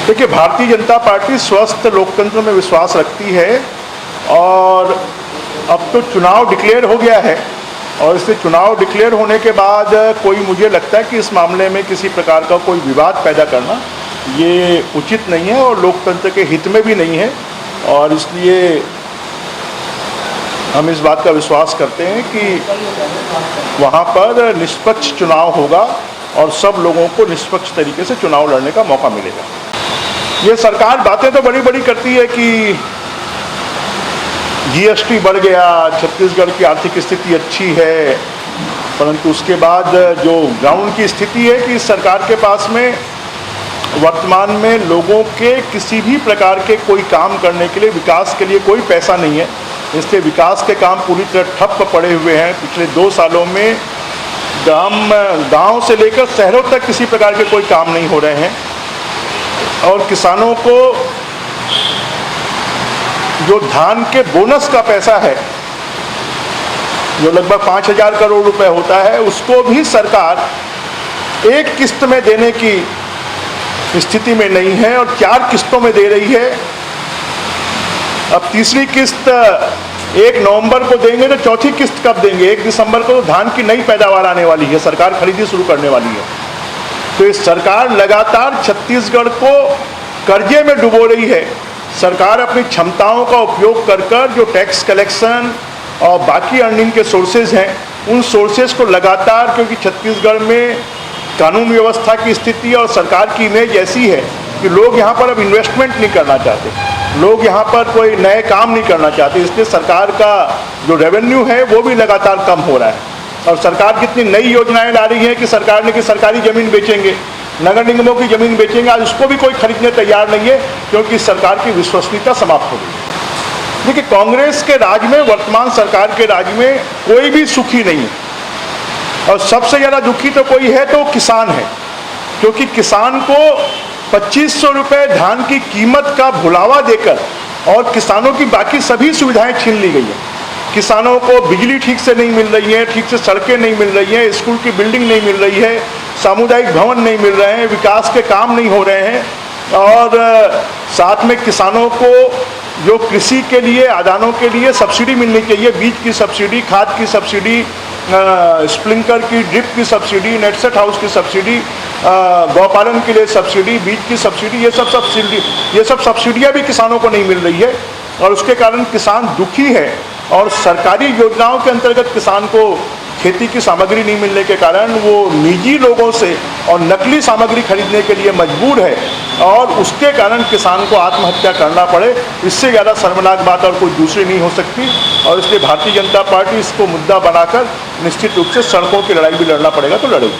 देखिए, भारतीय जनता पार्टी स्वस्थ लोकतंत्र में विश्वास रखती है और अब तो चुनाव डिक्लेयर हो गया है और इससे चुनाव डिक्लेयर होने के बाद कोई, मुझे लगता है कि इस मामले में किसी प्रकार का कोई विवाद पैदा करना ये उचित नहीं है और लोकतंत्र के हित में भी नहीं है। और इसलिए हम इस बात का विश्वास करते हैं कि वहाँ पर निष्पक्ष चुनाव होगा और सब लोगों को निष्पक्ष तरीके से चुनाव लड़ने का मौका मिलेगा। ये सरकार बातें तो बड़ी बड़ी करती है कि जीएसटी बढ़ गया, छत्तीसगढ़ की आर्थिक स्थिति अच्छी है, परंतु उसके बाद जो ग्राउंड की स्थिति है कि सरकार के पास में वर्तमान में लोगों के किसी भी प्रकार के कोई काम करने के लिए, विकास के लिए कोई पैसा नहीं है। इसलिए विकास के काम पूरी तरह ठप्प पड़े हुए हैं। पिछले 2 सालों में गांव से लेकर शहरों तक किसी प्रकार के कोई काम नहीं हो रहे हैं और किसानों को जो धान के बोनस का पैसा है, जो लगभग 5,000 करोड़ रुपए होता है, उसको भी सरकार एक किस्त में देने की स्थिति में नहीं है और 4 किस्तों में दे रही है। अब तीसरी किस्त 1 नवंबर को देंगे तो चौथी किस्त कब देंगे? 1 दिसंबर को तो धान की नई पैदावार आने वाली है, सरकार खरीदी शुरू करने वाली है। तो इस सरकार लगातार छत्तीसगढ़ को कर्जे में डुबो रही है। सरकार अपनी क्षमताओं का उपयोग कर कर जो टैक्स कलेक्शन और बाकी अर्निंग के सोर्सेज हैं, उन सोर्सेज को लगातार, क्योंकि छत्तीसगढ़ में कानून व्यवस्था की स्थिति और सरकार की इमेज ऐसी है कि लोग यहाँ पर अब इन्वेस्टमेंट नहीं करना चाहते, लोग यहाँ पर कोई नए काम नहीं करना चाहते, इसलिए सरकार का जो रेवेन्यू है वो भी लगातार कम हो रहा है। और सरकार कितनी नई योजनाएं ला रही है कि सरकार ने कि सरकारी ज़मीन बेचेंगे, नगर निगमों की ज़मीन बेचेंगे, आज उसको भी कोई खरीदने तैयार नहीं है क्योंकि सरकार की विश्वसनीयता समाप्त हो गई। देखिए, कांग्रेस के राज में, वर्तमान सरकार के राज में कोई भी सुखी नहीं है और सबसे ज़्यादा दुखी तो कोई है तो किसान है, क्योंकि किसान को 2500 रुपये धान की कीमत का भुलावा देकर और किसानों की बाकी सभी सुविधाएं छीन ली गई हैं। किसानों को बिजली ठीक से नहीं मिल रही है, ठीक से सड़कें नहीं मिल रही हैं, स्कूल की बिल्डिंग नहीं मिल रही है, सामुदायिक भवन नहीं मिल रहे हैं, विकास के काम नहीं हो रहे हैं और साथ में किसानों को जो कृषि के लिए, आदानों के लिए सब्सिडी मिलनी चाहिए, बीज की सब्सिडी, खाद की सब्सिडी, स्प्रिंकलर की, ड्रिप की सब्सिडी, नेटसेट हाउस की सब्सिडी, गौपालन के लिए सब्सिडी, बीज की सब्सिडी, ये सब सब्सिडियाँ भी किसानों को नहीं मिल रही है और उसके कारण किसान दुखी है। और सरकारी योजनाओं के अंतर्गत किसान को खेती की सामग्री नहीं मिलने के कारण वो निजी लोगों से और नकली सामग्री खरीदने के लिए मजबूर है और उसके कारण किसान को आत्महत्या करना पड़े। इससे ज़्यादा शर्मनाक बात और कोई दूसरी नहीं हो सकती और इसलिए भारतीय जनता पार्टी इसको मुद्दा बनाकर निश्चित रूप से सड़कों की लड़ाई भी लड़ना पड़ेगा तो लड़ेगी।